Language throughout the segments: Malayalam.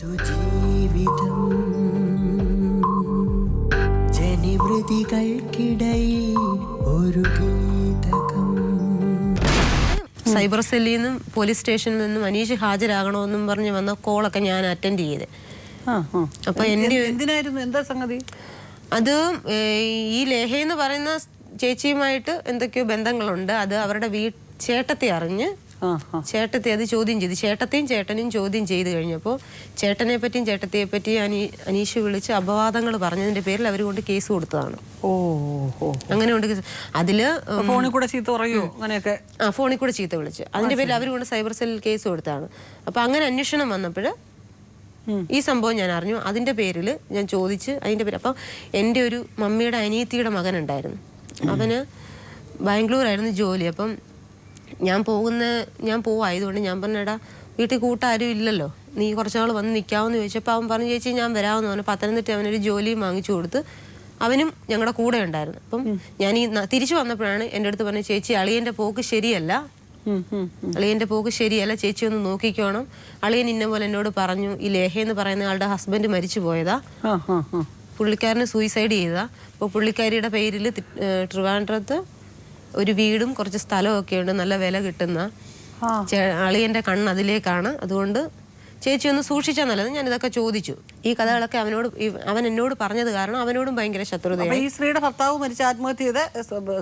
ജീവിതം ജനിവൃതികൾക്കിടയിൽ ഒരു ഗീതകം. സൈബർ സെല്ലിൽ നിന്നും പോലീസ് സ്റ്റേഷനിൽ നിന്നും അനീഷ് ഹാജരാകണമെന്നും പറഞ്ഞ് വന്ന കോളൊക്കെ ഞാൻ അറ്റൻഡ് ചെയ്ത്. അപ്പൊ എന്തിനായിരുന്നു, എന്താ സംഗതി? അത് ഈ ലേഹ എന്ന് പറയുന്ന ചേച്ചിയുമായിട്ട് എന്തൊക്കെയോ ബന്ധങ്ങളുണ്ട്. അത് അവരുടെ ചേട്ടത്തെ അറിഞ്ഞ് ചേട്ടത്തെ അത് ചോദ്യം ചെയ്തു. ചേട്ടനും ചോദ്യം ചെയ്ത് കഴിഞ്ഞപ്പോൾ ചേട്ടനെ പറ്റിയും ചേട്ടത്തിയെ പറ്റിയും അനീഷ് വിളിച്ച് അപവാദങ്ങൾ പറഞ്ഞതിന്റെ പേരിൽ അവർ കൊണ്ട് കേസ് കൊടുത്തതാണ്. അങ്ങനെ കൊണ്ട് അതില് ഫോണിൽ കൂടെ ചീത്ത പറയോ അങ്ങനെയൊക്കെ? ഫോണിൽ കൂടെ ചീത്ത വിളിച്ച് അതിന്റെ പേരിൽ അവർ കൊണ്ട് സൈബർ സെല്ലിൽ കേസ് കൊടുത്തതാണ്. അപ്പൊ അങ്ങനെ അന്വേഷണം വന്നപ്പോൾ ഈ സംഭവം ഞാൻ അറിഞ്ഞു. അതിന്റെ പേരിൽ ഞാൻ ചോദിച്ച് അതിന്റെ പേര് അപ്പം എൻ്റെ ഒരു മമ്മിയുടെ അനിയത്തിയുടെ മകനുണ്ടായിരുന്നു. അവന് ബാംഗ്ലൂരായിരുന്നു ജോലി. അപ്പം ഞാൻ പോവായതുകൊണ്ട് ഞാൻ പറഞ്ഞടാ വീട്ടിൽ കൂട്ടാരും ഇല്ലല്ലോ, നീ കുറച്ചാൾ വന്ന് നിൽക്കാമെന്ന് ചോദിച്ചപ്പോൾ അവൻ പറഞ്ഞു ചേച്ചി ഞാൻ വരാമെന്ന് പറഞ്ഞു. പത്തനംതിട്ട അവനൊരു ജോലിയും വാങ്ങിച്ചു കൊടുത്ത് അവനും ഞങ്ങളുടെ കൂടെ ഉണ്ടായിരുന്നു. അപ്പം ഞാൻ ഈ തിരിച്ചു വന്നപ്പോഴാണ് എൻ്റെ അടുത്ത് പറഞ്ഞത് ചേച്ചി അളിയൻ്റെ പോക്ക് ശരിയല്ല, ചേച്ചി ഒന്ന് നോക്കിക്കോണം. അളിയൻ ഇന്ന പോലെ എന്നോട് പറഞ്ഞു ഈ ലേഹ എന്ന് പറയുന്ന ആളുടെ ഹസ്ബൻഡ് മരിച്ചു പോയതാ, പുള്ളിക്കാരന് സൂയിസൈഡ് ചെയ്തതാ. അപ്പോൾ പുള്ളിക്കാരിയുടെ പേരിൽ ട്രിവാൻഡ്രത്ത് ഒരു വീടും കുറച്ച് സ്ഥലവും ഒക്കെ ഉണ്ട്, നല്ല വില കിട്ടുന്ന. അളിയൻ്റെ കണ്ണ് അതിലേക്കാണ്, അതുകൊണ്ട് ചേച്ചി ഒന്ന് സൂക്ഷിച്ചാൽ നല്ലത്. ഞാൻ ഇതൊക്കെ ചോദിച്ചു. ഈ കഥകളൊക്കെ അവൻ എന്നോട് പറഞ്ഞത് കാരണം അവനോടും ഭയങ്കര ശത്രുതയാണ്. ഈ സ്ത്രീയുടെ ഭർത്താവ് മരിച്ച ആത്മഹത്യ ചെയ്ത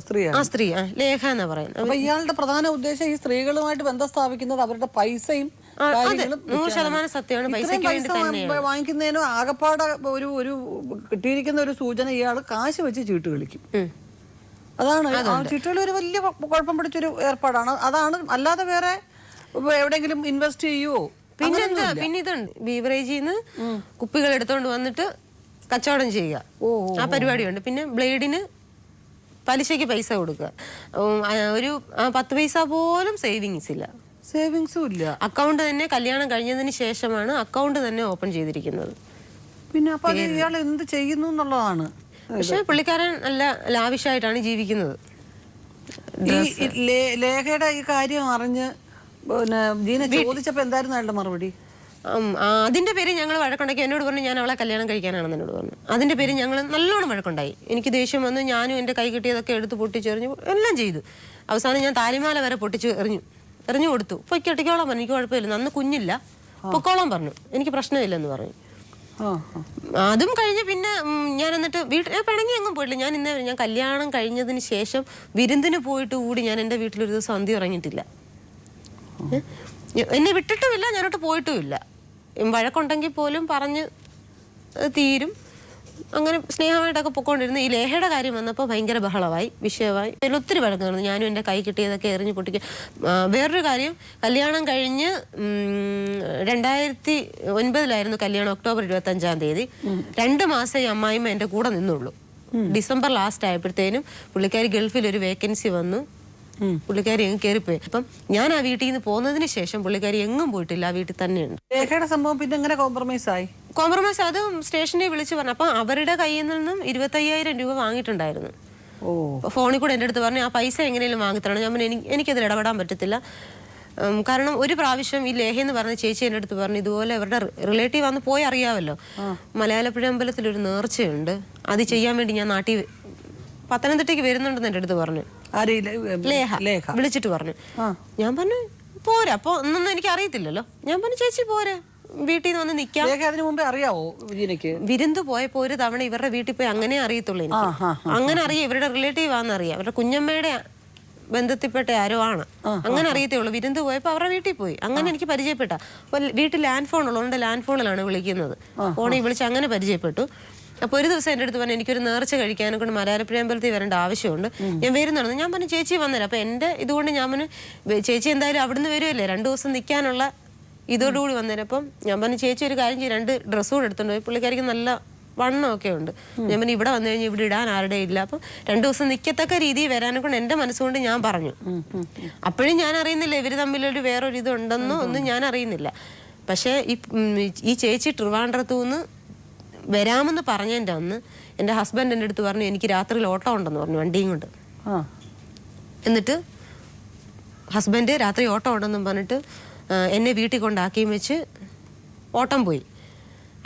സ്ത്രീയാണ്. ആ സ്ത്രീ ലേഖ എന്നാ പറയുന്നത്. അപ്പൊ ഇയാളുടെ പ്രധാന ഉദ്ദേശം ഈ സ്ത്രീകളുമായിട്ട് ബന്ധം സ്ഥാപിക്കുന്നത് അവരുടെ പൈസയും 100% സത്യമാണ്. പൈസയ്ക്ക് വേണ്ടി തന്നെയാണ് വാങ്ങിക്കുന്നതിനും ആകപ്പാടെ ഒരു കിട്ടിയിരിക്കുന്ന ഒരു സൂചന ഇയാൾ കാശ് വെച്ച് ചീട്ട് കളിക്കും. അതാണ് ചീട്ടുകൾ ഒരു വലിയ കുഴപ്പം പിടിച്ചൊരു ഏർപ്പാടാണ്. അതാണ്, അല്ലാതെ വേറെ എവിടെയെങ്കിലും ഇൻവെസ്റ്റ് ചെയ്യുവോ? പിന്നെ ഇതുണ്ട്, ബീവറേജിൽ നിന്ന് കുപ്പികൾ എടുത്തോണ്ട് വന്നിട്ട് കച്ചവടം ചെയ്യുക, ആ പരിപാടിയുണ്ട്. പിന്നെ ബ്ലേഡിന് പലിശയ്ക്ക് പൈസ കൊടുക്കുക. ഒരു 10 പൈസ പോലും സേവിങ്സും ഇല്ല. അക്കൗണ്ട് തന്നെ കല്യാണം കഴിഞ്ഞതിന് ശേഷമാണ് അക്കൗണ്ട് തന്നെ ഓപ്പൺ ചെയ്തിരിക്കുന്നത്. പിന്നെ അപ്പൊ ഇയാൾ എന്ത് ചെയ്യുന്നു എന്നുള്ളതാണ്. പക്ഷെ പുള്ളിക്കാരൻ നല്ല ലാവിഷായിട്ടാണ് ജീവിക്കുന്നത്. ഈ ലേഖയുടെ ഈ കാര്യം അറിഞ്ഞ് പിന്നെ ജീന ചോദിച്ചപ്പോ എന്തായിരുന്നു അയാളുടെ മറുപടി? അതിന്റെ പേര് ഞങ്ങൾ വഴക്കുണ്ടാക്കി. എന്നോട് പറഞ്ഞു ഞാൻ അവളെ കല്യാണം കഴിക്കാനാണെന്ന് എന്നോട് പറഞ്ഞു. അതിന്റെ പേര് ഞങ്ങൾ നല്ലോണം വഴക്കുണ്ടായി. എനിക്ക് ദേഷ്യം വന്ന് ഞാനും എൻ്റെ കൈ കിട്ടിയതൊക്കെ എടുത്ത് പൊട്ടിച്ചെറിഞ്ഞു, എല്ലാം ചെയ്തു. അവസാനം ഞാൻ താലിമാല വരെ പൊട്ടിച്ച് എറിഞ്ഞു കൊടുത്തു. പൊയ്ക്കൊട്ടിക്കോളാൻ പറഞ്ഞു, എനിക്ക് കുഴപ്പമില്ല, അന്ന് കുഞ്ഞില്ല, പൊക്കോളാൻ പറഞ്ഞു, എനിക്ക് പ്രശ്നമില്ലെന്ന് പറഞ്ഞു. അതും കഴിഞ്ഞ് പിന്നെ ഞാൻ എന്നിട്ട് പിണങ്ങി എങ്ങും പോയിട്ടില്ല. ഞാൻ കല്യാണം കഴിഞ്ഞതിന് ശേഷം വിരുന്നിന് പോയിട്ട് കൂടി ഞാൻ എൻ്റെ വീട്ടിലൊരു ദിവസം സന്ധ്യ ഇറങ്ങിയിട്ടില്ല. എന്നെ വിട്ടിട്ടുമില്ല, ഞാനോട്ട് പോയിട്ടുമില്ല. വഴക്കുണ്ടെങ്കിൽ പോലും പറഞ്ഞ് തീരും. അങ്ങനെ സ്നേഹമായിട്ടൊക്കെ പൊക്കോണ്ടിരുന്നു. ഈ ലേഹയുടെ കാര്യം വന്നപ്പോൾ ഭയങ്കര ബഹളമായി, വിഷയമായി. അതിൽ ഒത്തിരി വഴക്ക് നടന്നു. ഞാനും എൻ്റെ കൈ കിട്ടിയതൊക്കെ എറിഞ്ഞ് പൊട്ടിക്കുക. വേറൊരു കാര്യം, കല്യാണം കഴിഞ്ഞ് 2009 കല്യാണം, ഒക്ടോബർ 25-ാം തീയതി. 2 മാസം ഈ അമ്മായിമ്മ എൻ്റെ കൂടെ നിന്നുള്ളൂ. ഡിസംബർ ലാസ്റ്റ് ആയപ്പോഴത്തേനും പുള്ളിക്കാരി ഗൾഫിൽ ഒരു വേക്കൻസി വന്നു, പുള്ളിക്കാരി എങ്ങും കയറിപ്പോയി. അപ്പം ഞാൻ ആ വീട്ടിൽ നിന്ന് പോകുന്നതിന് ശേഷം പുള്ളിക്കാരി എങ്ങും പോയിട്ടില്ല, ആ വീട്ടിൽ തന്നെയുണ്ട്. ലേഖയുടെ സംഭവം പിന്നെ എങ്ങനെ കോംപ്രമൈസ് അത് സ്റ്റേഷനിൽ വിളിച്ച് പറഞ്ഞു. അപ്പം അവരുടെ കയ്യിൽ നിന്നും 25,000 രൂപ വാങ്ങിയിട്ടുണ്ടായിരുന്നു. ഫോണിൽ കൂടെ എൻ്റെ അടുത്ത് പറഞ്ഞു ആ പൈസ എങ്ങനെയും വാങ്ങിത്തരണം. ഞാൻ എനിക്കതിൽ ഇടപെടാൻ പറ്റത്തില്ല. കാരണം ഒരു പ്രാവശ്യം ഈ ലേഹ എന്ന് പറഞ്ഞ ചേച്ചി എൻ്റെ അടുത്ത് പറഞ്ഞു ഇതുപോലെ അവരുടെ റിലേറ്റീവ് വന്ന് പോയി അറിയാമല്ലോ, മലയാളപ്പുഴ അമ്പലത്തിൽ ഒരു നേർച്ചയുണ്ട്, അത് ചെയ്യാൻ വേണ്ടി ഞാൻ നാട്ടിൽ പത്തനംതിട്ടയ്ക്ക് വരുന്നുണ്ടെന്ന് എൻ്റെ അടുത്ത് പറഞ്ഞു. ലേഹ വിളിച്ചിട്ട് പറഞ്ഞു. ഞാൻ പറഞ്ഞു പോരാ, അപ്പൊ ഒന്നൊന്നും എനിക്ക് അറിയത്തില്ലല്ലോ. ഞാൻ പറഞ്ഞു ചേച്ചി പോരാ, വീട്ടിൽ നിന്ന് വന്ന് നിൽക്കാം. വിരുന്ന് പോയപ്പോ ഒരു തവണ ഇവരുടെ വീട്ടിൽ പോയി അങ്ങനെ അറിയത്തുള്ളൂ എനിക്ക്. അങ്ങനെ അറിയാം ഇവരുടെ റിലേറ്റീവ് ആണെന്നറിയാം, അവരുടെ കുഞ്ഞമ്മയുടെ ബന്ധത്തിൽപ്പെട്ട ആരോ ആണ്, അങ്ങനെ അറിയത്തേ ഉള്ളൂ. വിരുന്ന് പോയപ്പോ അവരുടെ വീട്ടിൽ പോയി, അങ്ങനെ എനിക്ക് പരിചയപ്പെട്ട. അപ്പൊ വീട്ടിൽ ലാൻഡ് ഫോൺ ഉള്ളതുകൊണ്ട് ലാൻഡ് ഫോണിലാണ് വിളിക്കുന്നത്, ഫോണിൽ വിളിച്ച് അങ്ങനെ പരിചയപ്പെട്ടു. അപ്പോൾ ഒരു ദിവസം എൻ്റെ അടുത്ത് പറഞ്ഞു എനിക്കൊരു നേർച്ച കഴിക്കാനെ കൊണ്ട് മലയാളപ്പുഴ അമ്പലത്തിൽ വരേണ്ട ആവശ്യമുണ്ട്, ഞാൻ വരുന്നുണ്ട്. ഞാൻ പറഞ്ഞു ചേച്ചി വന്നില്ല. അപ്പോൾ എൻ്റെ ഇതുകൊണ്ട് ഞാൻ പറഞ്ഞു ചേച്ചി എന്തായാലും അവിടുന്ന് വരുമല്ലേ, 2 ദിവസം നിൽക്കാനുള്ള ഇതോടുകൂടി വന്നേരം. അപ്പം ഞാൻ പറഞ്ഞു ചേച്ചി ഒരു കാര്യം ചെയ്യും, 2 ഡ്രസ്സ് കൂടെ എടുത്തുകൊണ്ട് പോയി. പുള്ളിക്കാരിക്ക് നല്ല വണ്ണമൊക്കെ ഉണ്ട്. ഞാൻ പറഞ്ഞു ഇവിടെ വന്നു കഴിഞ്ഞാൽ ഇവിടെ ഇടാൻ ആരുടെ ഇല്ല, അപ്പം 2 ദിവസം നിൽക്കത്തക്ക രീതിയിൽ വരാനെ കൊണ്ട് എൻ്റെ മനസ്സുകൊണ്ട് ഞാൻ പറഞ്ഞു. അപ്പോഴും ഞാൻ അറിയുന്നില്ല ഇവർ തമ്മിലൊരു വേറൊരു ഇതുണ്ടെന്നോ ഒന്നും ഞാൻ അറിയുന്നില്ല. പക്ഷേ ഈ ചേച്ചി ട്രിവാൻഡ്രത്തു നിന്ന് വരാമെന്ന് പറഞ്ഞതിൻ്റെ അന്ന് എൻ്റെ ഹസ്ബൻഡ് എൻ്റെ അടുത്ത് പറഞ്ഞു എനിക്ക് രാത്രിയിൽ ഓട്ടം ഉണ്ടെന്ന് പറഞ്ഞു, വണ്ടിയും കൊണ്ട്. എന്നിട്ട് ഹസ്ബൻഡ് രാത്രി ഓട്ടം ഉണ്ടെന്നും പറഞ്ഞിട്ട് എന്നെ വീട്ടിൽ കൊണ്ടാക്കിയും വെച്ച് ഓട്ടം പോയി.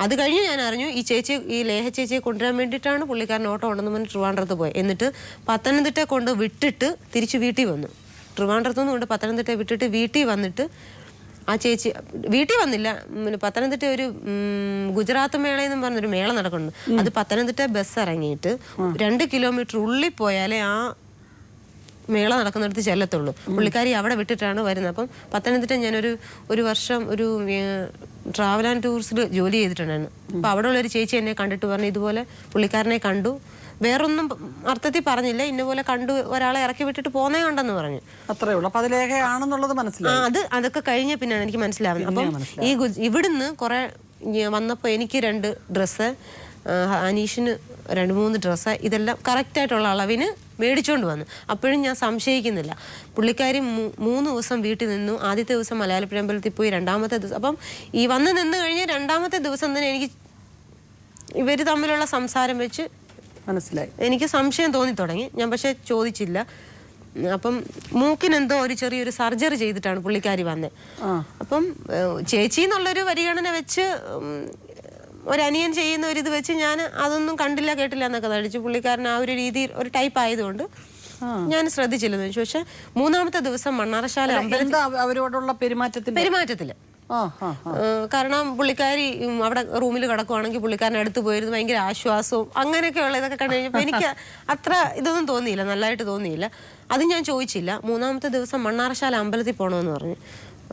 അത് കഴിഞ്ഞ് ഞാൻ അറിഞ്ഞു ഈ ലേഹ ചേച്ചിയെ കൊണ്ടുവരാൻ വേണ്ടിയിട്ടാണ് പുള്ളിക്കാരൻ ഓട്ടോ ഉണ്ടെന്ന് പറഞ്ഞ് ട്രിവാൻഡ്രത്ത് പോയി. എന്നിട്ട് പത്തനംതിട്ട കൊണ്ട് വിട്ടിട്ട് തിരിച്ച് വീട്ടിൽ വന്നു. ട്രിവാൻഡ്രത്തുനിന്ന് കൊണ്ട് പത്തനംതിട്ട വിട്ടിട്ട് വീട്ടിൽ വന്നിട്ട് ആ ചേച്ചി വീട്ടിൽ വന്നില്ല. പത്തനംതിട്ട ഒരു ഗുജറാത്ത് മേള എന്ന് പറഞ്ഞൊരു മേള നടക്കുന്നുണ്ട്. അത് പത്തനംതിട്ട ബസ് ഇറങ്ങിയിട്ട് 2 കിലോമീറ്റർ ഉള്ളിൽ പോയാലേ ആ മേള നടക്കുന്നിടത്ത് ചെല്ലത്തുള്ളൂ. പുള്ളിക്കാരി അവിടെ വിട്ടിട്ടാണ് വരുന്നത്. അപ്പം പത്തനംതിട്ട ഞാനൊരു വർഷം ഒരു ട്രാവൽ ആൻഡ് ടൂറിസ്റ്റിൽ ജോലി ചെയ്തിട്ടുണ്ടായിരുന്നു. അപ്പോൾ അവിടെ ഉള്ളൊരു ചേച്ചി എന്നെ കണ്ടിട്ട് പറഞ്ഞു, ഇതുപോലെ പുള്ളിക്കാരനെ കണ്ടു, വേറൊന്നും അർത്ഥത്തിൽ പറഞ്ഞില്ല, ഇന്നപോലെ കണ്ടു, ഒരാളെ ഇറക്കി വിട്ടിട്ട് പോന്നേ ഉണ്ടെന്ന് പറഞ്ഞു. അത്രേ ഉള്ളൂ. അപ്പൊ അത് ലേഖയാണെന്നുള്ളത് മനസ്സിലായി. അതൊക്കെ കഴിഞ്ഞ പിന്നാണ് എനിക്ക് മനസ്സിലാവുന്നത്. അപ്പം ഇവിടുന്ന് കുറെ വന്നപ്പോൾ എനിക്ക് 2 ഡ്രസ്സ്, അനീഷിന് 2-3 ഡ്രസ്സ്, ഇതെല്ലാം കറക്റ്റായിട്ടുള്ള അളവിന് മേടിച്ചുകൊണ്ട് വന്നു. അപ്പോഴും ഞാൻ സംശയിക്കുന്നില്ല. പുള്ളിക്കാരി 3 ദിവസം വീട്ടിൽ നിന്നു. ആദ്യത്തെ ദിവസം മലയാളപ്പുഴ അമ്പലത്തിൽ പോയി, 2ാമത്തെ ദിവസം അപ്പം ഈ വന്ന് നിന്ന് കഴിഞ്ഞ് 2ാമത്തെ ദിവസം തന്നെ എനിക്ക് ഇവർ തമ്മിലുള്ള സംസാരം വെച്ച് മനസ്സിലായി. എനിക്ക് സംശയം തോന്നി തുടങ്ങി. ഞാൻ പക്ഷെ ചോദിച്ചില്ല. അപ്പം മൂക്കിനെന്തോ ഒരു ചെറിയൊരു സർജറി ചെയ്തിട്ടാണ് പുള്ളിക്കാരി വന്നത്. അപ്പം ചേച്ചി എന്നുള്ളൊരു പരിഗണന വെച്ച് ഒരനിയൻ ചെയ്യുന്ന ഒരിത് വെച്ച് ഞാൻ അതൊന്നും കണ്ടില്ല കേട്ടില്ല എന്നൊക്കെ നടിച്ചു. പുള്ളിക്കാരൻ ആ ഒരു രീതിയിൽ ഒരു ടൈപ്പ് ആയതുകൊണ്ട് ഞാൻ ശ്രദ്ധിച്ചില്ലെന്ന് വെച്ചു. പക്ഷെ 3ാമത്തെ ദിവസം മണ്ണാറശാല അവരോടുള്ള പെരുമാറ്റത്തില് കാരണം പുള്ളിക്കാരി അവിടെ റൂമിൽ കിടക്കുവാണെങ്കിൽ പുള്ളിക്കാരൻ അടുത്ത് പോയിരുന്നു, ഭയങ്കര ആശ്വാസവും അങ്ങനെയൊക്കെയുള്ള ഇതൊക്കെ കണ്ടു കഴിഞ്ഞപ്പോൾ എനിക്ക് അത്ര ഇതൊന്നും തോന്നിയില്ല, നല്ലതായിട്ട് തോന്നിയില്ല. അത് ഞാൻ ചോദിച്ചില്ല. 3ാമത്തെ ദിവസം മണ്ണാറശാല അമ്പലത്തിൽ പോകണമെന്ന് പറഞ്ഞു.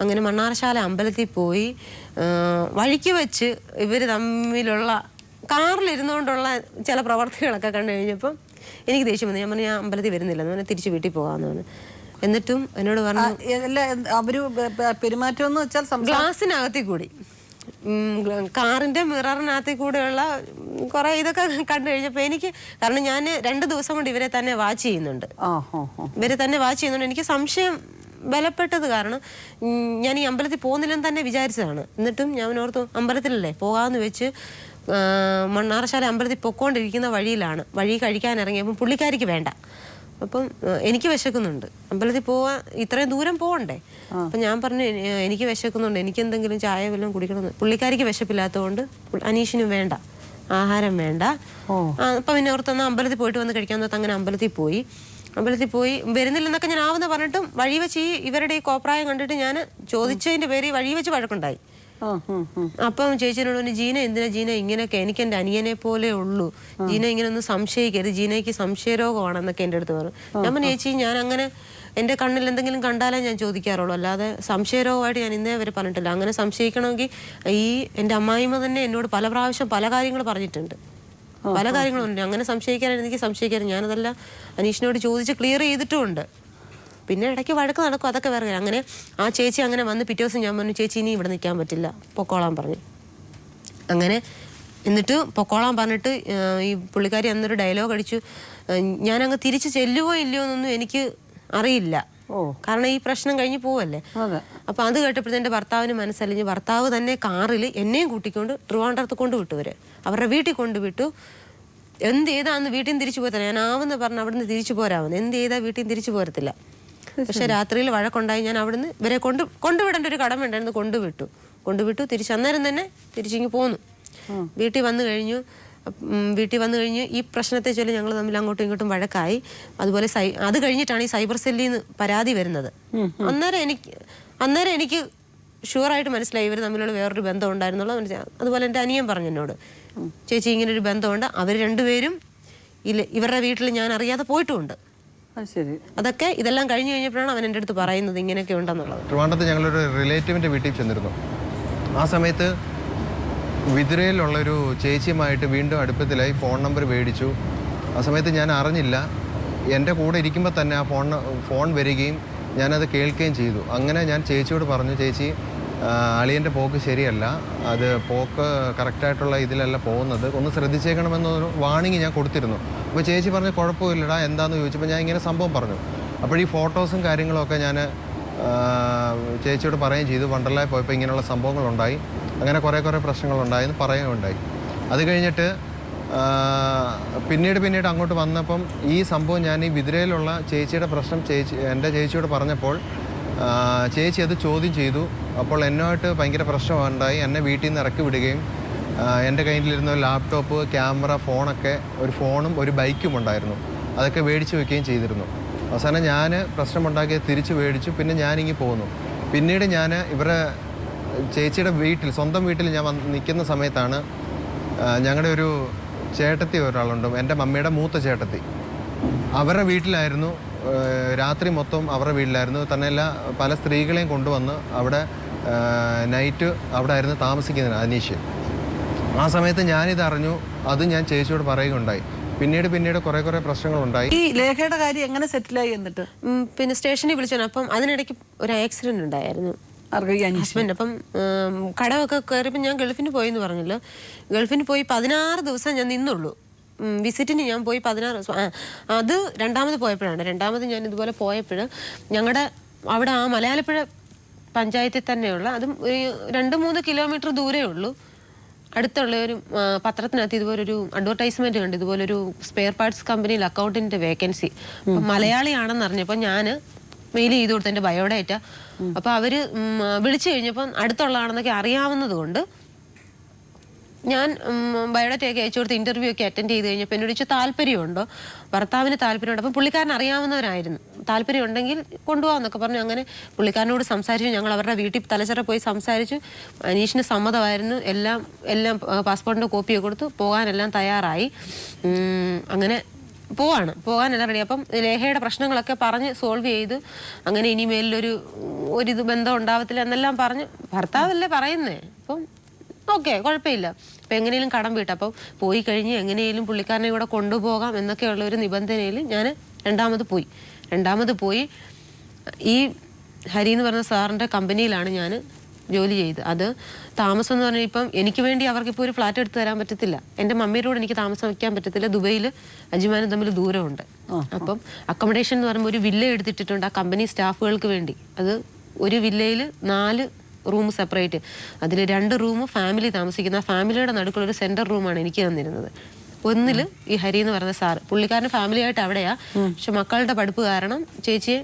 അങ്ങനെ മണ്ണാറശാല അമ്പലത്തിൽ പോയി വഴിക്ക് വെച്ച് ഇവർ തമ്മിലുള്ള കാറിലിരുന്നുകൊണ്ടുള്ള ചില പ്രവർത്തികളൊക്കെ കണ്ടു കഴിഞ്ഞപ്പം എനിക്ക് ദേഷ്യം വന്നു. ഞാൻ പറഞ്ഞു ഞാൻ അമ്പലത്തിൽ വരുന്നില്ലെന്ന് പറഞ്ഞാൽ തിരിച്ച് വീട്ടിൽ പോകാമെന്ന് പറഞ്ഞു. എന്നിട്ടും എന്നോട് പറഞ്ഞു അവര് പെരുമാറ്റം എന്ന് വെച്ചാൽ ഗ്ലാസിനകത്തിൽ കൂടി കാറിന്റെ മിററിനകത്തിൽ കൂടെയുള്ള കുറെ ഇതൊക്കെ കണ്ടു കഴിഞ്ഞപ്പോൾ എനിക്ക്, കാരണം ഞാൻ 2 ദിവസം കൊണ്ട് ഇവരെ തന്നെ വാച്ച് ചെയ്യുന്നുണ്ട്. എനിക്ക് സംശയം ബലപ്പെട്ടത് കാരണം ഞാൻ ഈ അമ്പലത്തിൽ പോകുന്നില്ലെന്ന് തന്നെ വിചാരിച്ചതാണ്. എന്നിട്ടും ഞാൻ ഓർത്തു അമ്പലത്തിലല്ലേ പോകാമെന്ന് വെച്ച് മണ്ണാറശാല അമ്പലത്തിൽ പൊക്കോണ്ടിരിക്കുന്ന വഴി കഴിക്കാൻ ഇറങ്ങിയപ്പോൾ പുള്ളിക്കാരിക്ക് വേണ്ട. അപ്പം എനിക്ക് വിശക്കുന്നുണ്ട്, അമ്പലത്തിൽ പോവാൻ ഇത്രയും ദൂരം പോകണ്ടേ. അപ്പം ഞാൻ പറഞ്ഞു എനിക്ക് വിശക്കുന്നുണ്ട്, എനിക്ക് എന്തെങ്കിലും ചായ വല്ലതും കുടിക്കണമെന്ന്. പുള്ളിക്കാരിക്ക് വിശപ്പില്ലാത്തതുകൊണ്ട് അനീഷിനും വേണ്ട, ആഹാരം വേണ്ട. അപ്പം പിന്നെ ഓർത്തൊന്ന് അമ്പലത്തിൽ പോയിട്ട് വന്ന് കഴിക്കാൻ തോന്നുന്നു. അങ്ങനെ അമ്പലത്തിൽ പോയി വരുന്നില്ലെന്നൊക്കെ ഞാൻ ആവുന്ന പറഞ്ഞിട്ടും വഴി വെച്ച് ഇവരുടെ ഈ കോപ്രായം കണ്ടിട്ട് ഞാൻ ചോദിച്ചതിന്റെ പേര് വഴി വെച്ച് വഴക്കുണ്ടായി. അപ്പം ചേച്ചിനോട് പറഞ്ഞു, ജീന എന്തിനാ ജീന ഇങ്ങനെയൊക്കെ, എനിക്ക് എൻ്റെ അനിയനെ പോലെ ഉള്ളൂ, ജീന ഇങ്ങനെ ഒന്നും സംശയിക്കരുത്, ജീനയ്ക്ക് സംശയരോഗമാണെന്നൊക്കെ എൻ്റെ അടുത്ത് പറഞ്ഞു. ഞാൻ പറഞ്ഞു ചേച്ചി ഞാൻ അങ്ങനെ എൻ്റെ കണ്ണിൽ എന്തെങ്കിലും കണ്ടാലേ ഞാൻ ചോദിക്കാറുള്ളൂ, അല്ലാതെ സംശയരോഗമായിട്ട് ഞാൻ ഇന്നേ വരെ പറഞ്ഞിട്ടില്ല. അങ്ങനെ സംശയിക്കണമെങ്കിൽ എൻ്റെ അമ്മായിമ്മ തന്നെ എന്നോട് പല പ്രാവശ്യം പല കാര്യങ്ങൾ പറഞ്ഞിട്ടുണ്ട്, പല കാര്യങ്ങളുണ്ട്. അങ്ങനെ എനിക്ക് സംശയിക്കാറ്, ഞാനതല്ല അനീഷിനോട് ചോദിച്ച് ക്ലിയർ ചെയ്തിട്ടുമുണ്ട്. പിന്നെ ഇടയ്ക്ക് വഴക്ക് നടക്കും, അതൊക്കെ വേറെ. അങ്ങനെ ആ ചേച്ചി അങ്ങനെ വന്ന് പിറ്റേ ദിവസം ഞാൻ പറഞ്ഞു ചേച്ചി ഇനി ഇവിടെ നിൽക്കാൻ പറ്റില്ല, പൊക്കോളാൻ പറഞ്ഞു. അങ്ങനെ എന്നിട്ട് പൊക്കോളാൻ പറഞ്ഞിട്ട് ഈ പുള്ളിക്കാരി അന്നൊരു ഡയലോഗ് അടിച്ചു, ഞാനങ്ങ് തിരിച്ച് ചെല്ലുവോ ഇല്ലയോ എന്നൊന്നും എനിക്ക് അറിയില്ല, കാരണം ഈ പ്രശ്നം കഴിഞ്ഞ് പോവല്ലേ. അപ്പൊ അത് കേട്ടപ്പോഴത്തെ എൻ്റെ ഭർത്താവിന് മനസ്സലിഞ്ഞ് ഭർത്താവ് തന്നെ കാറിൽ എന്നെയും കൂട്ടിക്കൊണ്ട് ട്രിവാൻഡ്രത്ത് കൊണ്ടുവിട്ടു. അവരുടെ വീട്ടിൽ കൊണ്ടുവിട്ടു. എന്ത് ചെയ്താന്ന് വീട്ടിൽ നിന്ന് തിരിച്ചു പോരത്തില്ല, ഞാൻ ആവുന്ന പറഞ്ഞ് അവിടുന്ന് തിരിച്ചു പോരാവുന്നു, എന്ത് ചെയ്താൽ വീട്ടിൽ നിന്ന് തിരിച്ചു പോരത്തില്ല. പക്ഷെ രാത്രിയിൽ വഴക്കുണ്ടായി. ഞാൻ അവിടുന്ന് ഇവരെ കൊണ്ടുവിടേണ്ട ഒരു കടമ ഉണ്ടായിരുന്നു, കൊണ്ടുവിട്ടു അന്നേരം തന്നെ തിരിച്ചിങ്ങ് പോന്നു. വീട്ടിൽ വന്നു കഴിഞ്ഞ് ഈ പ്രശ്നത്തെ ചൊല്ലി ഞങ്ങൾ തമ്മിൽ അങ്ങോട്ടും ഇങ്ങോട്ടും വഴക്കായി. അതുപോലെ അത് കഴിഞ്ഞിട്ടാണ് ഈ സൈബർ സെല്ലിൽ നിന്ന് പരാതി വരുന്നത്. അന്നേരം എനിക്ക് ഷുവറായിട്ട് മനസ്സിലായി ഇവർ തമ്മിലുള്ള വേറൊരു ബന്ധം ഉണ്ടായിരുന്നുള്ളത് മനസ്സിലായി. അതുപോലെ എൻ്റെ അനിയൻ പറഞ്ഞു എന്നോട്, ചേച്ചി ഇങ്ങനൊരു ബന്ധമുണ്ട്, അവർ രണ്ടുപേരും ഇവരുടെ വീട്ടിൽ ഞാൻ അറിയാതെ പോയിട്ടുമുണ്ട്. അതൊക്കെ ഇതെല്ലാം കഴിഞ്ഞു കഴിഞ്ഞപ്പോഴാണ് അവൻ എൻ്റെ അടുത്ത് പറയുന്നത് ഇങ്ങനെയൊക്കെ ഉണ്ടെന്നുള്ളത്. ട്രിവാൻഡ്രത്ത് ഞങ്ങളൊരു റിലേറ്റീവിൻ്റെ വീട്ടിൽ ചെന്നിരുന്നു. ആ സമയത്ത് വിതുരയിലുള്ളൊരു ചേച്ചിയുമായിട്ട് വീണ്ടും അടുപ്പത്തിലായി, ഫോൺ നമ്പർ മേടിച്ചു. ആ സമയത്ത് ഞാൻ അറിഞ്ഞില്ല, എൻ്റെ കൂടെ ഇരിക്കുമ്പോൾ തന്നെ ആ ഫോൺ വരികയും ഞാനത് കേൾക്കുകയും ചെയ്തു. അങ്ങനെ ഞാൻ ചേച്ചിയോട് പറഞ്ഞു, ചേച്ചി അളിയൻ്റെ പോക്ക് ശരിയല്ല, അത് പോക്ക് കറക്റ്റായിട്ടുള്ള ഇതിലല്ല പോകുന്നത്, ഒന്ന് ശ്രദ്ധിച്ചേക്കണമെന്നൊരു വാണിംഗ് ഞാൻ കൊടുത്തിരുന്നു. അപ്പോൾ ചേച്ചി പറഞ്ഞു കുഴപ്പമില്ലടാ, എന്താണെന്ന് ചോദിച്ചപ്പോൾ ഞാൻ ഇങ്ങനെ സംഭവം പറഞ്ഞു. അപ്പോൾ ഈ ഫോട്ടോസും കാര്യങ്ങളൊക്കെ ഞാൻ ചേച്ചിയോട് പറയുകയും ചെയ്തു. വണ്ടർലായിൽ പോയപ്പോൾ ഇങ്ങനെയുള്ള സംഭവങ്ങളുണ്ടായി, അങ്ങനെ കുറേ പ്രശ്നങ്ങളുണ്ടായെന്ന് പറയുകയുണ്ടായി. അത് കഴിഞ്ഞിട്ട് പിന്നീട് അങ്ങോട്ട് വന്നപ്പം ഈ സംഭവം ഞാൻ ഈ വിതുരയിലുള്ള ചേച്ചിയുടെ പ്രശ്നം എൻ്റെ ചേച്ചിയോട് പറഞ്ഞപ്പോൾ ചേച്ചി അത് ചോദ്യം ചെയ്തു. അപ്പോൾ എന്നുമായിട്ട് ഭയങ്കര പ്രശ്നമുണ്ടായി, എന്നെ വീട്ടിൽ നിന്ന് ഇറക്കി വിടുകയും എൻ്റെ കയ്യിലിരുന്ന ഒരു ലാപ്ടോപ്പ്, ക്യാമറ, ഫോണൊക്കെ, ഒരു ഫോണും ഒരു ബൈക്കും ഉണ്ടായിരുന്നു. അതൊക്കെ മേടിച്ച് വെക്കുകയും ചെയ്തിരുന്നു. അവസാനം ഞാൻ പ്രശ്നമുണ്ടാക്കി തിരിച്ച് മേടിച്ചു. പിന്നെ ഞാനിങ്ങി പോന്നു. പിന്നീട് ഞാൻ ഇവരുടെ ചേച്ചിയുടെ വീട്ടിൽ, സ്വന്തം വീട്ടിൽ ഞാൻ നിൽക്കുന്ന സമയത്താണ് ഞങ്ങളുടെ ഒരു ചേട്ടത്തി ഒരാളുണ്ട്, എൻ്റെ മമ്മിയുടെ മൂത്ത ചേട്ടത്തി. അവരുടെ വീട്ടിലായിരുന്നു രാത്രി മൊത്തം അവരുടെ വീട്ടിലായിരുന്നു. തന്നെയല്ല പല സ്ത്രീകളെയും കൊണ്ടുവന്ന് അവിടെ നൈറ്റ് അവിടെ ആയിരുന്നു താമസിക്കുന്നത് അനീഷ്. ആ സമയത്ത് ഞാനിത് അറിഞ്ഞു. അത് ഞാൻ ചേച്ചിയോട് പറയുകയുണ്ടായി. പിന്നീട് കുറേ പ്രശ്നങ്ങളുണ്ടായി. ഈ ലേഖയുടെ കാര്യം എങ്ങനെ സെറ്റിലായി? എന്നിട്ട് പിന്നെ സ്റ്റേഷനിൽ വിളിച്ചു. അപ്പം അതിനിടയ്ക്ക് ഒരു ആക്സിഡന്റ് ഉണ്ടായിരുന്നു ഹസ്ബൻഡ്. അപ്പം കടമൊക്കെ കയറിയപ്പോൾ ഞാൻ ഗൾഫിന് പോയി എന്ന് പറഞ്ഞല്ലോ. ഗൾഫിന് പോയി 16 ദിവസം ഞാൻ നിന്നുള്ളൂ. വിസിറ്റിന് ഞാൻ പോയി 16 ദിവസം. അത് രണ്ടാമത് പോയപ്പോഴാണ്. രണ്ടാമത് ഞാൻ ഇതുപോലെ പോയപ്പോൾ ഞങ്ങളുടെ അവിടെ ആ മലയാളപ്പുഴ പഞ്ചായത്തിൽ തന്നെയുള്ള, അതും ഒരു 2-3 കിലോമീറ്റർ ദൂരേ ഉള്ളൂ. അടുത്തുള്ള ഒരു പത്രത്തിനകത്ത് ഇതുപോലൊരു അഡ്വർടൈസ്മെന്റ് കണ്ടു, ഇതുപോലൊരു സ്പെയർ പാർട്സ് കമ്പനിയിൽ അക്കൗണ്ടിന്റെ വേക്കൻസി. അപ്പം മലയാളിയാണെന്ന് അറിഞ്ഞപ്പോൾ ഞാൻ മെയിൽ ചെയ്ത് കൊടുത്തു എൻ്റെ ബയോഡേറ്റ. അപ്പോൾ അവർ വിളിച്ചു കഴിഞ്ഞപ്പം അടുത്തുള്ളതാണെന്നൊക്കെ അറിയാവുന്നത് കൊണ്ട് ഞാൻ ബയോഡേറ്റയൊക്കെ അയച്ചു കൊടുത്ത് ഇൻ്റർവ്യൂ ഒക്കെ അറ്റൻഡ് ചെയ്ത് കഴിഞ്ഞപ്പോൾ എന്നോട് ചോദിച്ചു താല്പര്യമുണ്ടോ, ഭർത്താവിന് താല്പര്യമുണ്ട്. അപ്പം പുള്ളിക്കാരൻ അറിയാവുന്നവരായിരുന്നു. താല്പര്യം ഉണ്ടെങ്കിൽ കൊണ്ടുപോകാമെന്നൊക്കെ പറഞ്ഞു. അങ്ങനെ പുള്ളിക്കാരനോട് സംസാരിച്ചു. ഞങ്ങൾ അവരുടെ വീട്ടിൽ തലച്ചിറ പോയി സംസാരിച്ചു. അനീഷിന് സമ്മതമായിരുന്നു. എല്ലാം പാസ്പോർട്ടിൻ്റെ കോപ്പിയൊക്കെ കൊടുത്തു. പോകാനെല്ലാം തയ്യാറായി. അങ്ങനെ പോകാനെല്ലാം റെഡി. അപ്പം ലേഖയുടെ പ്രശ്നങ്ങളൊക്കെ പറഞ്ഞ് സോൾവ് ചെയ്തു. അങ്ങനെ ഒരിത് ബന്ധം ഉണ്ടാവത്തില്ല എന്നെല്ലാം പറഞ്ഞ് ഭർത്താവല്ലേ പറയുന്നേ. അപ്പം ഓക്കെ, കുഴപ്പമില്ല. അപ്പം എങ്ങനെയും കടം വീട്ടു. അപ്പം പോയി കഴിഞ്ഞ് എങ്ങനെയും പുള്ളിക്കാരനെ കൂടെ കൊണ്ടുപോകാം എന്നൊക്കെയുള്ള ഒരു നിബന്ധനയിൽ ഞാൻ രണ്ടാമത് പോയി ഈ ഹരി എന്ന് പറഞ്ഞ സാറിൻ്റെ കമ്പനിയിലാണ് ഞാൻ ജോലി ചെയ്ത്. അത് താമസം എന്ന് പറഞ്ഞാൽ ഇപ്പം എനിക്ക് വേണ്ടി അവർക്കിപ്പോൾ ഒരു ഫ്ലാറ്റ് എടുത്ത് തരാൻ പറ്റത്തില്ല. എൻ്റെ മമ്മിയുടെ കൂടെ എനിക്ക് താമസം വയ്ക്കാൻ പറ്റത്തില്ല. ദുബൈയിൽ അജ്മാനും തമ്മിൽ ദൂരമുണ്ട്. അപ്പം അക്കോമഡേഷൻ എന്ന് പറയുമ്പോൾ ഒരു വില്ല എടുത്തിട്ടിട്ടുണ്ട് ആ കമ്പനി സ്റ്റാഫുകൾക്ക് വേണ്ടി. അത് ഒരു വില്ലയിൽ 4 റൂം സെപ്പറേറ്റ്. അതിൽ 2 റൂം ഫാമിലി താമസിക്കുന്ന, ആ ഫാമിലിയുടെ നടുക്കുള്ളൊരു സെൻറ്റർ റൂമാണ് എനിക്ക് തന്നിരുന്നത്. ഒന്നിൽ ഈ ഹരി എന്ന് പറയുന്ന സാറ്, പുള്ളിക്കാരൻ്റെ ഫാമിലിയായിട്ട് അവിടെയാണ്. പക്ഷെ മക്കളുടെ പഠിപ്പ് കാരണം ചേച്ചിയെ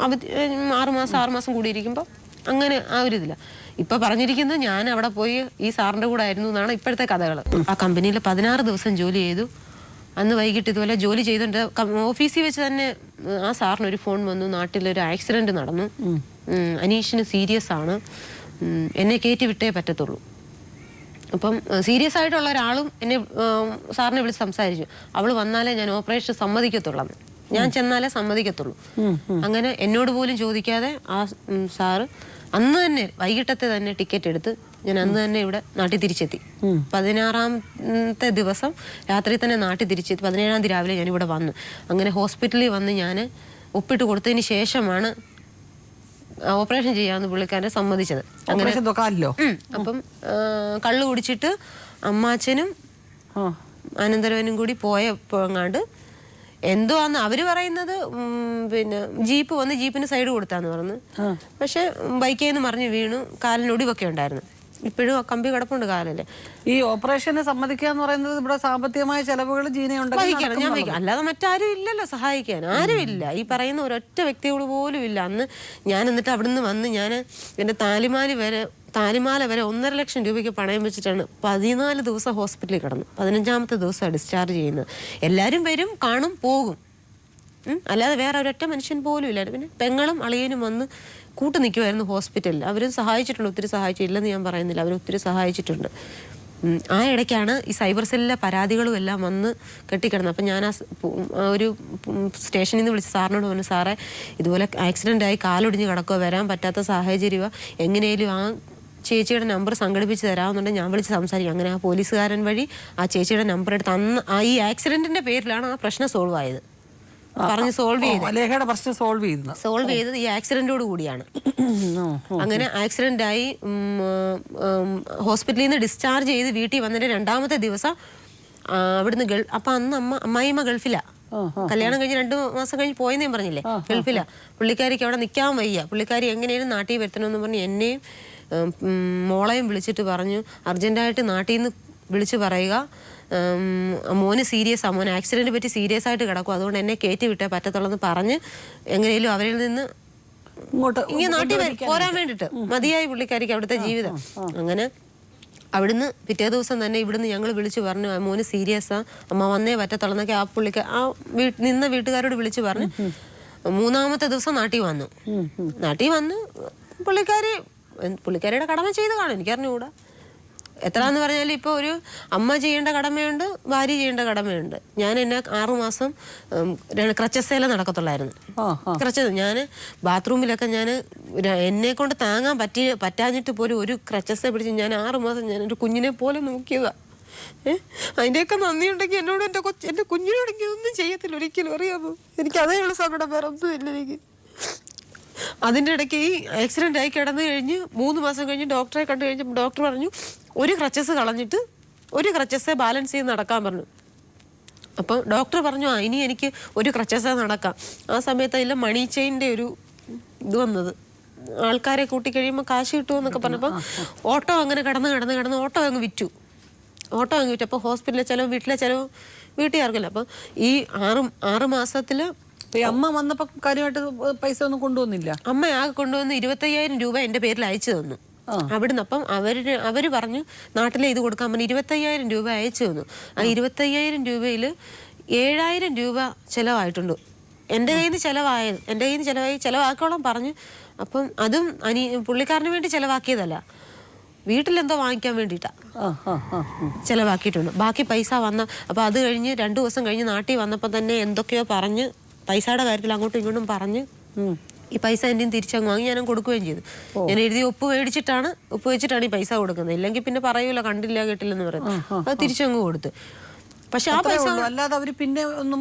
6 മാസം കൂടി ഇരിക്കുമ്പോൾ അങ്ങനെ ആ ഒരു ഇതില്ല. ഇപ്പൊ പറഞ്ഞിരിക്കുന്നത് ഞാൻ അവിടെ പോയി ഈ സാറിന്റെ കൂടെ ആയിരുന്നു എന്നാണ് ഇപ്പോഴത്തെ കഥകൾ. ആ കമ്പനിയിൽ 16 ദിവസം ജോലി ചെയ്തു. അന്ന് വൈകിട്ട് ഇതുപോലെ ജോലി ചെയ്തിട്ടുണ്ട്. ഓഫീസിൽ വെച്ച് തന്നെ ആ സാറിനൊരു ഫോൺ വന്നു, നാട്ടിലൊരു ആക്സിഡന്റ് നടന്നു, അനീഷിന് സീരിയസ് ആണ്, എന്നെ കയറ്റി വിട്ടേ പറ്റത്തുള്ളൂ. അപ്പം സീരിയസ് ആയിട്ടുള്ള ഒരാളും സാറിനെ വിളിച്ച് സംസാരിച്ചു. അവൾ വന്നാലേ ഞാൻ ഓപ്പറേഷൻ സമ്മതിക്കത്തുള്ളൂ, ഞാൻ ചെന്നാലേ സമ്മതിക്കത്തുള്ളൂ. അങ്ങനെ എന്നോട് പോലും ചോദിക്കാതെ ആ സാറ് അന്ന് തന്നെ വൈകിട്ടത്തെ തന്നെ ടിക്കറ്റ് എടുത്ത് ഞാൻ അന്ന് തന്നെ ഇവിടെ നാട്ടിൽ തിരിച്ചെത്തി. 16-ാമത്തെ ദിവസം രാത്രി തന്നെ നാട്ടിൽ തിരിച്ചെത്തി. 17-ാം തീയതി രാവിലെ ഞാനിവിടെ വന്നു. അങ്ങനെ ഹോസ്പിറ്റലിൽ വന്ന് ഞാൻ ഒപ്പിട്ട് കൊടുത്തതിന് ശേഷമാണ് ഓപ്പറേഷൻ ചെയ്യാമെന്ന് പുള്ളിക്കാരനെ സമ്മതിച്ചത്. അങ്ങനെ അപ്പം കള്ളു കുടിച്ചിട്ട് അമ്മാച്ചനും അനന്തരവനും കൂടി പോയപ്പോങ്ങാണ്ട് എന്തുവാന്ന് അവര് പറയുന്നത്, പിന്നെ ജീപ്പ് വന്ന് ജീപ്പിന് സൈഡ് കൊടുത്താന്ന് പറഞ്ഞു. പക്ഷെ ബൈക്കിൽ നിന്ന് മറിഞ്ഞ് വീണു, കാലിന് ഒടിവൊക്കെ ഉണ്ടായിരുന്നു. ഇപ്പോഴും ആ കമ്പി കിടപ്പുണ്ട് കാലല്ലേ. ഈ ഓപ്പറേഷനെ സമ്മതിക്കാന്ന് പറയുന്നത് ഇവിടെ സാമ്പത്തികമായ ചെലവുകൾ വഹിക്കണം, ഞാൻ വഹിക്കാം. അല്ലാതെ മറ്റാരും ഇല്ലല്ലോ സഹായിക്കാൻ, ആരും ഇല്ല. ഈ പറയുന്ന ഒരൊറ്റ വ്യക്തികൾ പോലും ഇല്ല. അന്ന് ഞാൻ എന്നിട്ട് അവിടുന്ന് വന്ന് ഞാൻ എൻ്റെ താലിമാല വരെ 1.5 ലക്ഷം രൂപയ്ക്ക് പണയം വെച്ചിട്ടാണ് 14 ദിവസം ഹോസ്പിറ്റലിൽ കിടന്നു. 15-ാമത്തെ ദിവസമാണ് ഡിസ്ചാർജ് ചെയ്യുന്നത്. എല്ലാവരും വരും, കാണും, പോകും. അല്ലാതെ വേറെ ഒരൊറ്റ മനുഷ്യൻ പോലും ഇല്ലായിരുന്നു. പിന്നെ പെങ്ങളും അളിയനും വന്ന് കൂട്ട് നിൽക്കുമായിരുന്നു ഹോസ്പിറ്റലിൽ. അവരും സഹായിച്ചിട്ടുണ്ട്, ഒത്തിരി സഹായിച്ചില്ലെന്ന് ഞാൻ പറയുന്നില്ല, അവരൊത്തിരി സഹായിച്ചിട്ടുണ്ട്. ആ ഇടയ്ക്കാണ് ഈ സൈബർ സെല്ലിലെ പരാതികളും എല്ലാം വന്ന് കെട്ടിക്കിടന്നത്. അപ്പം ഞാൻ ഒരു സ്റ്റേഷനിൽ നിന്ന് വിളിച്ച് സാറിനോട് പറഞ്ഞു, സാറേ ഇതുപോലെ ആക്സിഡൻ്റായി കാലൊടിഞ്ഞ് കിടക്കുക, വരാൻ പറ്റാത്ത സാഹചര്യമാണ്, എങ്ങനെയും ആ ചേച്ചിയുടെ നമ്പർ സംഘടിപ്പിച്ച് തരാമെന്നുണ്ടെങ്കിൽ ഞാൻ വിളിച്ച് സംസാരിക്കും. അങ്ങനെ ആ പോലീസുകാരൻ വഴി ആ ചേച്ചിയുടെ നമ്പർ എടുത്ത് അന്ന് ഈ ആക്സിഡൻറ്റിൻ്റെ പേരിലാണ് ആ പ്രശ്നം സോൾവ് ആയത്. പറഞ്ഞ് സോൾവ് ചെയ്തത് ഈ ആക്സിഡന്റോട് കൂടിയാണ്. അങ്ങനെ ആക്സിഡന്റായി ഹോസ്പിറ്റലിൽ നിന്ന് ഡിസ്ചാർജ് ചെയ്ത് വീട്ടിൽ വന്നതിന്റെ 2-ാമത്തെ ദിവസം അവിടുന്ന് അപ്പൊ അന്ന് അമ്മായിമ്മ ഗൾഫിലാ. കല്യാണം കഴിഞ്ഞ് 2 മാസം കഴിഞ്ഞ് പോയെന്ന് ഞാൻ പറഞ്ഞില്ലേ, ഗൾഫിലാ. പുള്ളിക്കാരിക്ക് അവിടെ നിൽക്കാൻ വയ്യ. പുള്ളിക്കാരി എങ്ങനെയും നാട്ടിൽ വരുത്തണമെന്ന് പറഞ്ഞ് എന്നെയും മോളെയും വിളിച്ചിട്ട് പറഞ്ഞു, അർജന്റായിട്ട് നാട്ടിൽ നിന്ന് വിളിച്ച് പറയുക, മോന് സീരിയസ് മോൻ ആക്സിഡന്റ് പറ്റി സീരിയസ് ആയിട്ട് കിടക്കും, അതുകൊണ്ട് എന്നെ കയറ്റി വിട്ടേ പറ്റത്തുള്ളൂ പറഞ്ഞ് എങ്ങനെയും അവരിൽ നിന്ന് ഇങ്ങനെ നാട്ടിൽ പോരാൻ വേണ്ടിട്ട് മതിയായി പുള്ളിക്കാരിക്ക് അവിടുത്തെ ജീവിതം. അങ്ങനെ അവിടുന്ന് പിറ്റേ ദിവസം തന്നെ ഇവിടുന്ന് ഞങ്ങൾ വിളിച്ചു പറഞ്ഞു മോന് സീരിയസാ, അമ്മ വന്നേ പറ്റത്തുള്ളന്നൊക്കെ ആ പുള്ളിക്ക് ആ നിന്ന വീട്ടുകാരോട് വിളിച്ചു പറഞ്ഞു. 3-ാമത്തെ ദിവസം നാട്ടിൽ വന്നു. നാട്ടിൽ വന്ന് പുള്ളിക്കാരിയുടെ കടമ ചെയ്ത് കാണും, എനിക്കറിഞ്ഞുകൂടാ എത്രയെന്ന് പറഞ്ഞാൽ. ഇപ്പോൾ ഒരു അമ്മ ചെയ്യേണ്ട കടമയുണ്ട്, ഭാര്യ ചെയ്യേണ്ട കടമയുണ്ട്. ഞാൻ എന്നെ 6 മാസം ക്രച്ചസേല നടക്കത്തുള്ളായിരുന്നു. ഞാൻ ബാത്റൂമിലൊക്കെ ഞാൻ എന്നെ കൊണ്ട് താങ്ങാൻ പറ്റാഞ്ഞിട്ട് പോലും ഒരു ക്രച്ചസെ പിടിച്ച് ഞാൻ 6 മാസം ഞാൻ ഒരു കുഞ്ഞിനെ പോലെ നോക്കിയതാ. അതിൻ്റെയൊക്കെ നന്ദിയുണ്ടെങ്കിൽ എന്നോട് എൻ്റെ കുഞ്ഞിനോടെങ്കിൽ ഒന്നും ചെയ്യത്തില്ല ഒരിക്കലും, അറിയാമോ? എനിക്ക് അതേയുള്ള സങ്കടം വേറെ ഒന്നുമില്ല എനിക്ക്. അതിൻ്റെ ഇടയ്ക്ക് ഈ ആക്സിഡൻ്റ് ആയി കിടന്നു കഴിഞ്ഞ് 3 മാസം കഴിഞ്ഞ് ഡോക്ടറെ കണ്ടു കഴിഞ്ഞപ്പോൾ ഡോക്ടർ പറഞ്ഞു ഒരു ക്രച്ചസ് കളഞ്ഞിട്ട് ഒരു ക്രച്ചസെ ബാലൻസ് ചെയ്ത് നടക്കാൻ പറഞ്ഞു. അപ്പം ഡോക്ടർ പറഞ്ഞു ഇനി എനിക്ക് ഒരു ക്രച്ചസെ നടക്കാം. ആ സമയത്ത് അതിൽ മണി ചെയിൻ്റെ ഒരു ഇത് വന്നത്, ആൾക്കാരെ കൂട്ടി കഴിയുമ്പോൾ കാശ് കിട്ടുമെന്നൊക്കെ പറഞ്ഞപ്പോൾ ഓട്ടോ അങ്ങനെ കിടന്ന് ഓട്ടോ അങ്ങ് വിറ്റു. അപ്പോൾ ഹോസ്പിറ്റലിലെ ചിലവ്, വീട്ടിലെ ചിലവ് വീട്ടിൽ ആർക്കില്ല. അപ്പം ഈ 6 മാസത്തിൽ അമ്മ വന്നപ്പോൾ കാര്യമായിട്ട് പൈസ ഒന്നും കൊണ്ടുവന്നില്ല. അമ്മ ആകെ കൊണ്ടുവന്ന് 25,000 രൂപ എൻ്റെ പേരിൽ അയച്ചു തന്നു അവിടുന്ന്. അപ്പം അവര് പറഞ്ഞു നാട്ടിലെ ഇത് കൊടുക്കാൻ പറഞ്ഞു. 25,000 രൂപ അയച്ചു തന്നു. ആ 25,000 രൂപയിൽ 7,000 രൂപ ചിലവായിട്ടുണ്ട്. എൻ്റെ കയ്യിൽ നിന്ന് ചിലവാക്കോളം പറഞ്ഞു. അപ്പം അതും പുള്ളിക്കാരന് വേണ്ടി ചിലവാക്കിയതല്ല, വീട്ടിലെന്തോ വാങ്ങിക്കാൻ വേണ്ടിയിട്ടാണ് ചിലവാക്കിയിട്ടുണ്ട്. ബാക്കി പൈസ അപ്പോൾ അത് കഴിഞ്ഞ് 2 ദിവസം കഴിഞ്ഞ് നാട്ടിൽ വന്നപ്പോൾ തന്നെ എന്തൊക്കെയോ പറഞ്ഞ് പൈസയുടെ കാര്യത്തിൽ അങ്ങോട്ടും ഇങ്ങോട്ടും പറഞ്ഞ് ഈ പൈസ എൻ്റെ തിരിച്ചങ്ങ് വാങ്ങി ഞാനും കൊടുക്കുകയും ചെയ്തു. ഞാൻ എഴുതി ഒപ്പ് വെച്ചിട്ടാണ് ഈ പൈസ കൊടുക്കുന്നത്. ഇല്ലെങ്കിൽ പിന്നെ പറയൂല കണ്ടില്ല കേട്ടില്ലെന്ന് പറയുന്നത്. അത് തിരിച്ചങ്ങ് കൊടുത്ത്. പക്ഷെ ആ പൈസ അല്ലാതെ അവര് പിന്നെ ഒന്നും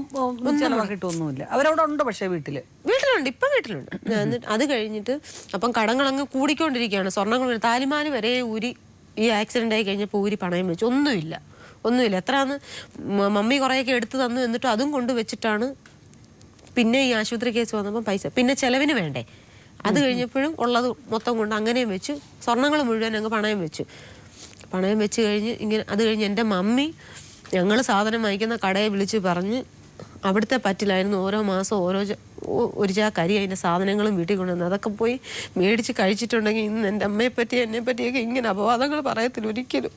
ചിലവാക്കിയിട്ടൊന്നുമില്ല. അവരവിടെ ഉണ്ട്, പക്ഷേ വീട്ടിലുണ്ട്, ഇപ്പം വീട്ടിലുണ്ട്. അത് കഴിഞ്ഞിട്ട് അപ്പം കടങ്ങളങ്ങ് കൂടിക്കൊണ്ടിരിക്കുകയാണ്. സ്വർണ്ണങ്ങൾ താലിമാല വരെ ഊരി ഈ ആക്സിഡൻ്റ് ആയി കഴിഞ്ഞപ്പോൾ ഊരി പണയം വെച്ചു. ഒന്നുമില്ല. എത്രയാന്ന് മമ്മി കുറേയൊക്കെ എടുത്തു തന്നു. എന്നിട്ടും അതും കൊണ്ടുവച്ചിട്ടാണ് പിന്നെ ഈ ആശുപത്രി കേസ് വന്നപ്പോൾ പൈസ പിന്നെ ചെലവിന് വേണ്ടേ. അത് കഴിഞ്ഞപ്പോഴും ഉള്ളത് മൊത്തം കൊണ്ട് അങ്ങനെയും വെച്ചു. സ്വർണ്ണങ്ങൾ മുഴുവൻ അങ്ങ് പണയം വെച്ച് കഴിഞ്ഞ് അത് കഴിഞ്ഞ് എൻ്റെ മമ്മി ഞങ്ങൾ സാധനം വാങ്ങിക്കുന്ന കടയെ വിളിച്ച് പറഞ്ഞ് അവിടുത്തെ പറ്റിലായിരുന്നു ഓരോ മാസം ഒരു ചാക്ക് അരി അതിൻ്റെ സാധനങ്ങളും വീട്ടിൽ കൊണ്ടുവന്ന് അതൊക്കെ പോയി മേടിച്ച് കഴിച്ചിട്ടുണ്ടെങ്കിൽ ഇന്ന് എൻ്റെ അമ്മയെപ്പറ്റി എന്നെപ്പറ്റിയൊക്കെ ഇങ്ങനെ അപവാദങ്ങൾ പറയത്തില്ല ഒരിക്കലും.